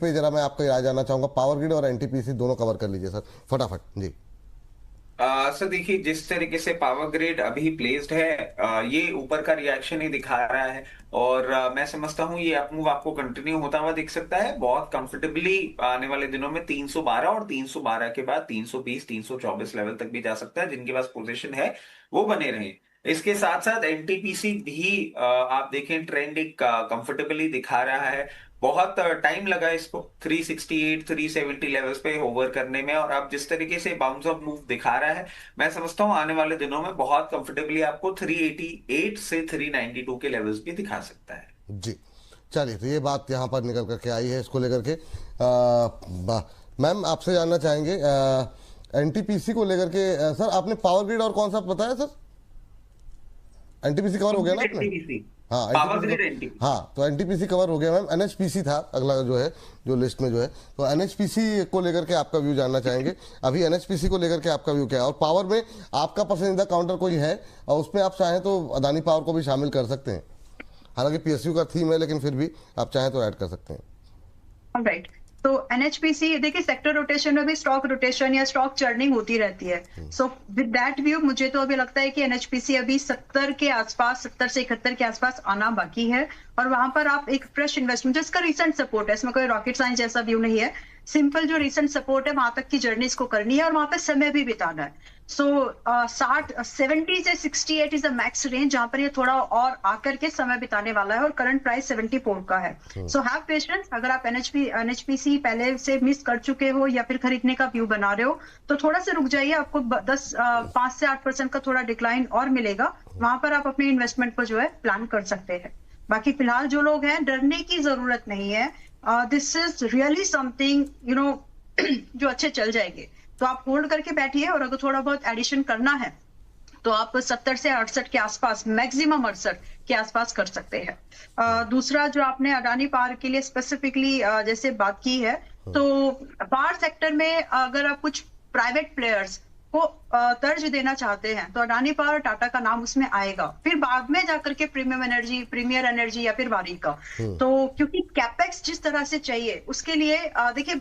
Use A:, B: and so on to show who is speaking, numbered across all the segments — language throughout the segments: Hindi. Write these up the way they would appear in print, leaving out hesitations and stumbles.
A: पे जरा मैं आपका राय जानना चाहूंगा, पावर ग्रिड और एनटीपीसी दोनों कवर कर लीजिए सर फटाफट जी।
B: सर देखिए, जिस तरीके से पावर ग्रिड अभी प्लेस्ड है, ये ऊपर का रिएक्शन ही दिखा रहा है। और मैं समझता हूँ ये अप मूव आपको कंटिन्यू होता हुआ दिख सकता है बहुत कंफर्टेबली आने वाले दिनों में 312 और 312 के बाद 320 324 लेवल तक भी जा सकता है। जिनके पास पोजीशन है वो बने रहे। इसके साथ साथ एनटीपीसी भी आप देखें ट्रेंड एक कंफर्टेबली दिखा रहा है। बहुत टाइम लगा इसको 368 370 लेवल्स पे होवर करने में, और अब जिस तरीके से बाउंस ऑफ मूव दिखा रहा है, मैं समझता हूं आने वाले दिनों में बहुत कंफर्टेबली आपको 388 से 392 के लेवल्स भी दिखा सकता है
A: जी। चलिए, तो ये बात यहाँ पर निकल करके आई है इसको लेकर के। मैम आपसे जानना चाहेंगे एनटीपीसी को लेकर के, सर आपने पावर ग्रिड और कौन सा बताया सर? एनटीपीसी कवर हो गया ना आपने?
B: एनटीपीसी।
A: हाँ
B: पावर
A: एनटीपीसी
B: ग्रिड
A: को,
B: एनटीपीसी।
A: हाँ तो एनटीपीसी कवर हो गया मैम। एनएचपीसी था अगला जो है, जो लिस्ट में जो है, तो एनएचपीसी को लेकर के आपका व्यू जानना चाहेंगे। अभी एनएचपीसी को लेकर के आपका व्यू क्या है, और पावर में आपका पसंदीदा काउंटर कोई है, और उसमें आप चाहें तो अदानी पावर को भी शामिल कर सकते हैं। हालांकि पीएसयू का थीम है, लेकिन फिर भी आप चाहें तो ऐड कर सकते हैं।
C: राइट। तो एनएचपीसी देखिए, सेक्टर रोटेशन में भी स्टॉक रोटेशन या स्टॉक चर्निंग होती रहती है। सो विद दैट व्यू मुझे तो अभी लगता है कि एनएचपीसी अभी 70 के आसपास, 70 से 71 के आसपास आना बाकी है, और वहां पर आप एक फ्रेश इन्वेस्टमेंट, जिसका रिसेंट सपोर्ट है, इसमें कोई रॉकेट साइंस जैसा व्यू नहीं है, सिंपल जो रिसेंट सपोर्ट है वहां तक की जर्नी इसको करनी है और वहां पे समय भी बिताना है। सो 70 से 68 इज द मैक्स रेंज जहां पर ये थोड़ा और आकर के समय बिताने वाला है, और करंट प्राइस 74 का है। So have patience. अगर आप एनएचपीसी पहले से मिस कर चुके हो या फिर खरीदने का व्यू बना रहे हो तो थोड़ा सा रुक जाइए, आपको 5 से 8% का थोड़ा डिक्लाइन और मिलेगा, वहां पर आप अपने इन्वेस्टमेंट को जो है प्लान कर सकते हैं। बाकी फिलहाल जो लोग हैं, डरने की जरूरत नहीं है। दिस इज रियली समथिंग जो अच्छे चल जाएंगे, तो आप होल्ड करके बैठिए, और अगर थोड़ा बहुत एडिशन करना है तो आप 70 से 68 के आसपास, मैक्सिमम 68 के आसपास कर सकते हैं। दूसरा जो आपने अडानी पावर के लिए स्पेसिफिकली जैसे बात की है, तो पावर सेक्टर में अगर आप कुछ प्राइवेट प्लेयर्स को तर्ज देना चाहते हैं तो अडानी पावर, टाटा का नाम उसमें आएगा, फिर बाद में जाकर के प्रीमियर एनर्जी या फिर वारी का। तो क्योंकि कैपेक्स जिस तरह से चाहिए उसके लिए देखिए,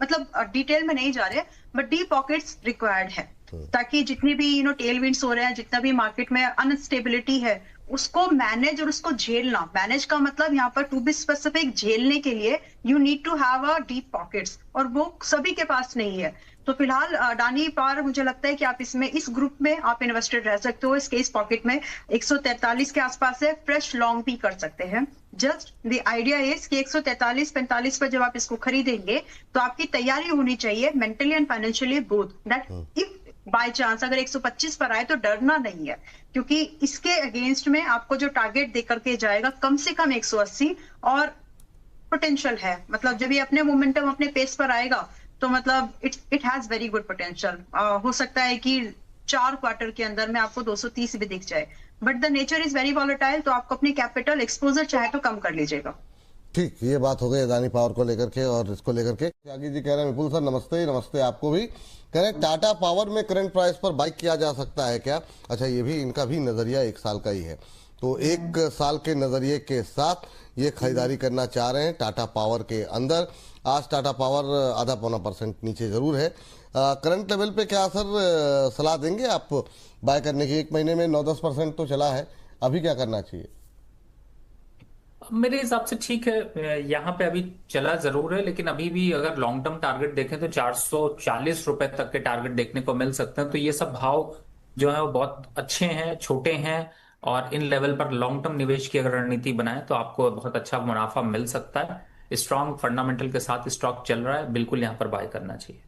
C: मतलब डिटेल में नहीं जा रहे, बट डीप पॉकेट्स रिक्वायर्ड है, ताकि जितनी भी टेल विंड्स हो रहे हैं, जितना भी मार्केट में अनस्टेबिलिटी है, उसको मैनेज और उसको झेलना। मैनेज का मतलब यहाँ पर टू बी स्पेसिफिक, झेलने के लिए you need to have a deep pockets, और वो सभी के पास नहीं है। तो फिलहाल अडानी पावर, मुझे लगता है कि आप इसमें, इस ग्रुप में आप इन्वेस्टेड रह सकते हो। इसके इस पॉकेट में 143 के आसपास है, फ्रेश लॉन्ग भी कर सकते हैं। जस्ट द आइडिया इज कि 143-45 पर जब आप इसको खरीदेंगे तो आपकी तैयारी होनी चाहिए mentally and financially both, that if by chance अगर 125 पर आए तो डरना नहीं है, क्योंकि इसके अगेंस्ट में आपको जो टारगेट देकर के जाएगा कम से कम 180, और पोटेंशियल है, मतलब जब ये अपने मोमेंटम, अपने पेस पर आएगा तो मतलब it has very good potential. हो सकता है कि 4 क्वार्टर के अंदर में आपको 230 भी दिख जाए, but the nature is very volatile, तो आपको अपनी कैपिटल एक्सपोजर चाहे तो कम कर लीजिएगा।
A: ठीक, ये बात हो गई अदानी पावर को लेकर के। और इसको लेकर के त्यागी जी कह रहे हैं, विपुल सर नमस्ते। नमस्ते आपको भी। कह रहे हैं टाटा पावर में करंट प्राइस पर बाइक किया जा सकता है क्या? अच्छा, ये भी इनका भी नजरिया 1 साल का ही है, तो 1 साल के नजरिए के साथ ये खरीदारी करना चाह रहे हैं टाटा पावर के अंदर। आज टाटा पावर आधा पौना % नीचे जरूर है। करंट लेवल पे क्या सर सलाह देंगे आप बाय करने की? 1 महीने में 9-10% तो चला है, अभी क्या करना चाहिए?
D: मेरे हिसाब से ठीक है, यहाँ पे अभी चला जरूर है, लेकिन अभी भी अगर लॉन्ग टर्म टारगेट देखें तो 440 रुपए तक के टारगेट देखने को मिल सकते हैं। तो ये सब भाव जो है वो बहुत अच्छे हैं, छोटे हैं, और इन लेवल पर लॉन्ग टर्म निवेश की अगर रणनीति बनाए तो आपको बहुत अच्छा मुनाफा मिल सकता है। स्ट्रॉन्ग फंडामेंटल के साथ स्टॉक चल रहा है, बिल्कुल यहाँ पर बाय करना चाहिए।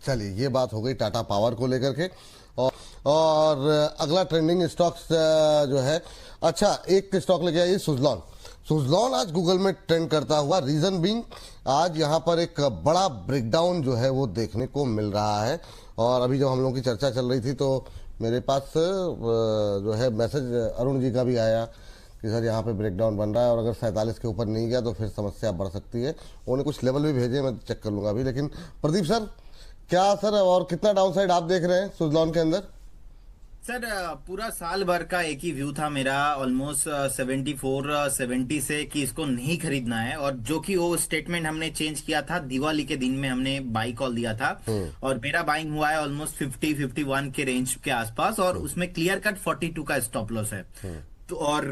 A: चलिए, ये बात हो गई टाटा पावर को लेकर के। और अगला ट्रेंडिंग स्टॉक्स जो है, अच्छा एक स्टॉक लेके आइए, सुजलॉन। सुजलॉन आज गूगल में ट्रेंड करता हुआ, रीजन बीइंग आज यहाँ पर एक बड़ा ब्रेकडाउन जो है वो देखने को मिल रहा है। और अभी जब हम लोगों की चर्चा चल रही थी तो मेरे पास जो है मैसेज अरुण जी का भी आया कि सर यहाँ पे ब्रेकडाउन बन रहा है, और अगर 47 के ऊपर नहीं गया तो फिर समस्या बढ़ सकती है। उन्होंने कुछ लेवल भी भेजे, मैं चेक कर लूंगा अभी। लेकिन प्रदीप सर, क्या सर और कितना डाउनसाइड आप देख रहे हैं सुजलॉन के अंदर?
E: सर पूरा साल भर का एक ही व्यू था मेरा ऑलमोस्ट 74-70 से कि इसको नहीं खरीदना है, और जो कि वो स्टेटमेंट हमने चेंज किया था दिवाली के दिन में, हमने बाई कॉल दिया था और मेरा बाइंग हुआ है ऑलमोस्ट 50-51 के रेंज के आसपास, और उसमें क्लियर कट 42 का स्टॉप लॉस है। तो और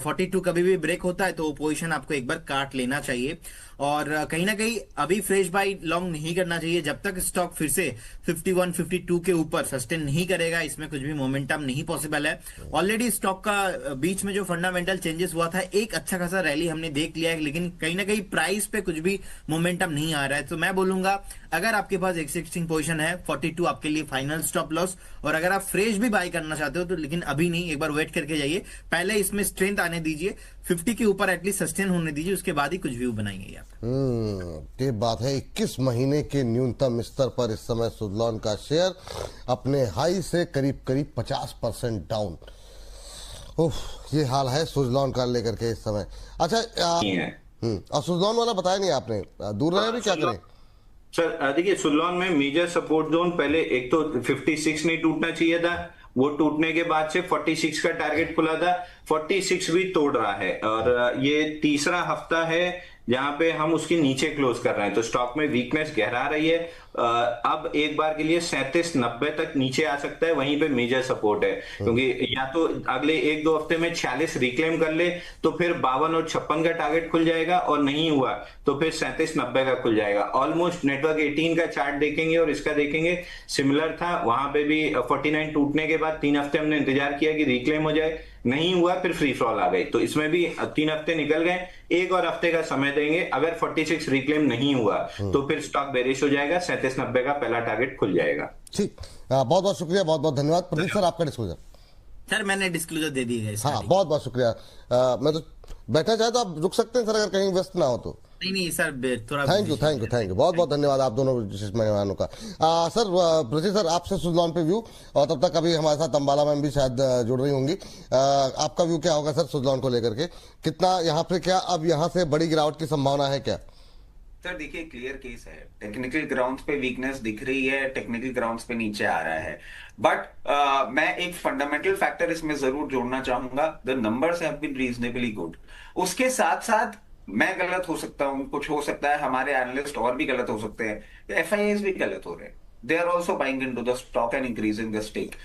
E: 42 कभी भी ब्रेक होता है तो वो पोजीशन आपको एक बार काट लेना चाहिए, और कहीं ना कहीं अभी फ्रेश बाई लॉन्ग नहीं करना चाहिए जब तक स्टॉक फिर से 51-52 के ऊपर सस्टेन नहीं करेगा। इसमें कुछ भी मोमेंटम नहीं पॉसिबल है। ऑलरेडी स्टॉक का बीच में जो फंडामेंटल चेंजेस हुआ था, एक अच्छा खासा रैली हमने देख लिया है, लेकिन कहीं ना कहीं प्राइस पे कुछ भी मोमेंटम नहीं आ रहा है। तो मैं बोलूंगा अगर आपके पास एक्सिस्टिंग पोजीशन है 42 आपके लिए फाइनल स्टॉप लॉस, और अगर आप फ्रेश भी बाई करना चाहते हो तो लेकिन अभी नहीं, एक बार वेट करके जाइए, पहले इसमें स्ट्रेंथ आने दीजिए, 50 के ऊपर एटलीस्ट सस्टेन होने दीजिए, उसके बाद ही कुछ व्यू बनाएंगे आप।
A: ये बात है। 21 महीने के न्यूनतम स्तर पर इस समय सुज़लॉन का शेयर अपने हाई से करीब 50% डाउन। उफ, ये हाल है सुज़लॉन का लेकर के इस समय। अच्छा और सुज़लॉन वाला बताया नहीं आपने, दूर रहे अभी क्या करें?
F: सर देखिए, सुज़लॉन में मेजर सपोर्ट जोन पहले एक तो 56 नहीं टूटना चाहिए था, वो टूटने के बाद से 46 का टारगेट खुला था, 46 भी तोड़ रहा है, और ये तीसरा हफ्ता है जहां पे हम उसके नीचे क्लोज कर रहे हैं, तो स्टॉक में वीकनेस गहरा रही है। अब एक बार के लिए 37.90 तक नीचे आ सकता है, वहीं पे मेजर सपोर्ट है, क्योंकि या तो अगले 1-2 हफ्ते में 46 रिक्लेम कर ले तो फिर 52 और 56 का टारगेट खुल जाएगा, और नहीं हुआ तो फिर 37.90 का खुल जाएगा। ऑलमोस्ट नेटवर्क 18 का चार्ट देखेंगे और इसका देखेंगे, सिमिलर था, वहां पे भी 49 टूटने के बाद 3 हफ्ते हमने इंतजार किया कि रिक्लेम हो जाए, नहीं हुआ, फिर फ्री फॉल आ गई। तो इसमें भी 3 हफ्ते निकल गए, एक और हफ्ते का समय देंगे। अगर 46 रिक्लेम नहीं हुआ तो फिर स्टॉक बेरिश हो जाएगा, 37.90 का पहला टारगेट खुल जाएगा।
A: ठीक, बहुत बहुत शुक्रिया, बहुत बहुत धन्यवाद। प्रदीप सर, आपका डिस्क्लोजर।
E: सर मैंने डिस्क्लोजर दे दी है।
A: हाँ, बहुत बहुत शुक्रिया। मैं तो बैठना चाहे तो आप रुक सकते हैं सर, अगर कहीं व्यस्त ना हो तो।
E: नहीं सर, थोड़ा
A: थैंक यू, बहुत बहुत धन्यवाद आप दोनों विशेष मेहमानों का। सर प्रदीप सर, आपसे सुज़लॉन पे व्यू, और तब तक अभी हमारे साथ अंबाला मैम भी शायद जुड़ रही होंगी। आपका व्यू क्या होगा सर सुज़लॉन को लेकर के? कितना यहाँ पे, क्या अब यहाँ से बड़ी गिरावट की संभावना है क्या?
B: सर देखिए, क्लियर केस है, टेक्निकल ग्राउंड्स पे वीकनेस दिख रही है, टेक्निकल ग्राउंड्स पे नीचे आ रहा है, बट मैं एक फंडामेंटल फैक्टर इसमें जरूर जोड़ना चाहूंगा, the numbers have been reasonably good. उसके साथ साथ मैं गलत हो सकता हूं, कुछ हो सकता है, हमारे एनालिस्ट और भी गलत हो सकते हैं, एफआईएस भी गलत हो रहे हैं, they are also buying into the stock and increasing the stake.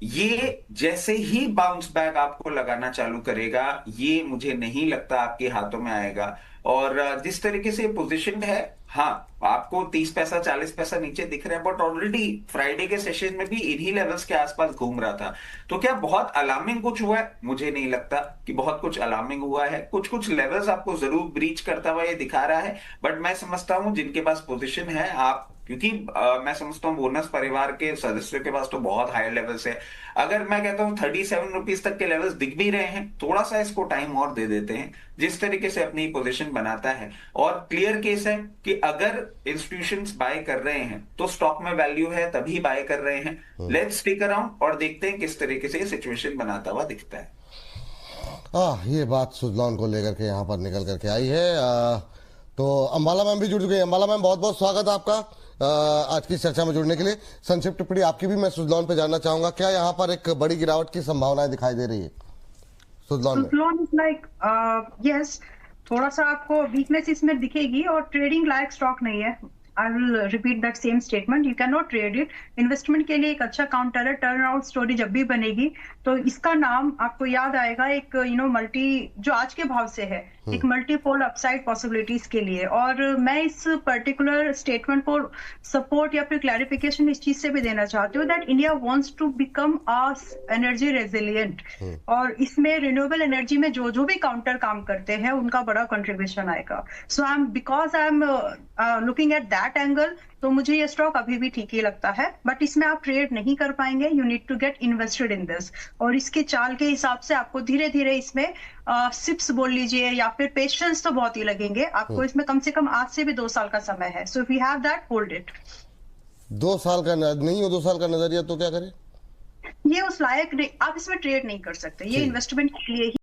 B: ये जैसे ही बाउंस बैक आपको लगाना चालू करेगा, ये मुझे नहीं लगता आपके हाथों में आएगा। और जिस तरीके से पोजीशन है, हाँ आपको 30 पैसा 40 पैसा नीचे दिख रहा है, बट ऑलरेडी फ्राइडे के सेशन में भी इन्हीं लेवल्स के आसपास घूम रहा था। तो क्या बहुत अलार्मिंग कुछ हुआ है? मुझे नहीं लगता कि बहुत कुछ अलार्मिंग हुआ है। कुछ कुछ लेवल्स आपको जरूर ब्रीच करता हुआ ये दिखा रहा है, बट मैं समझता हूं जिनके पास पोजीशन है, आप, क्योंकि मैं समझता हूँ बोनस परिवार के सदस्यों के पास तो बहुत हाई लेवल्स है। अगर मैं कहता हूँ 37 रुपीज तक के लेवल्स दिख भी रहे हैं, थोड़ा सा इसको टाइम और दे देते हैं, जिस तरीके से अपनी पोजीशन बनाता है। और क्लियर केस है कि अगर इंस्टीट्यूशंस बाय कर रहे हैं तो स्टॉक में वैल्यू है, तभी बाय कर रहे हैं। लेट्स स्टिक अराउंड और देखते हैं किस तरीके से सिचुएशन बनाता हुआ दिखता है।
A: ये बात सुज़लॉन को लेकर के यहाँ पर निकल करके आई है। तो अंबाला मैम भी जुड़ चुके हैं। अंबाला मैम, बहुत बहुत स्वागत है आपका आज की चर्चा में जुड़ने के लिए। संक्षिप्त टिप्पणी आपकी भी मैं सुज़लॉन पे जानना चाहूंगा, क्या यहाँ पर एक बड़ी गिरावट की संभावनाएं दिखाई दे रही है सुज़लॉन में?
C: सुज़लॉन इज लाइक यस, थोड़ा सा आपको वीकनेस इसमें दिखेगी, और ट्रेडिंग लायक स्टॉक नहीं है। I will repeat that same statement, you can not trade it. Investment के लिए एक अच्छा काउंटर है, टर्न आउट स्टोरी जब भी बनेगी तो इसका नाम आपको याद आएगा, एक मल्टी, जो आज के भाव से है, एक मल्टीपोल अपसाइड पॉसिबिलिटीज के लिए। और मैं इस पर्टिकुलर स्टेटमेंट को सपोर्ट या फिर क्लैरिफिकेशन इस चीज से भी देना चाहती हूँ that India wants to become a energy resilient, और इसमें रिन्यूएबल एनर्जी में जो जो भी काउंटर काम करते हैं उनका बड़ा कंट्रीब्यूशन आएगा। So I am looking at that angle, तो मुझे ये स्टॉक अभी भी ठीक ही लगता है, बट इसमें आप ट्रेड नहीं कर पाएंगे। You need to get invested in this, और इसके चाल के हिसाब से आपको धीरे धीरे इसमें सिप्स बोल लीजिए या फिर पेशेंस तो बहुत ही लगेंगे आपको। इसमें कम से कम आज से भी 2 साल का समय है। So if you have that, hold it.
A: 2 साल का नहीं हो, 2 साल का नजरिया तो क्या करें?
C: ये उस लायक आप इसमें ट्रेड नहीं कर सकते, ये इन्वेस्टमेंट के लिए ही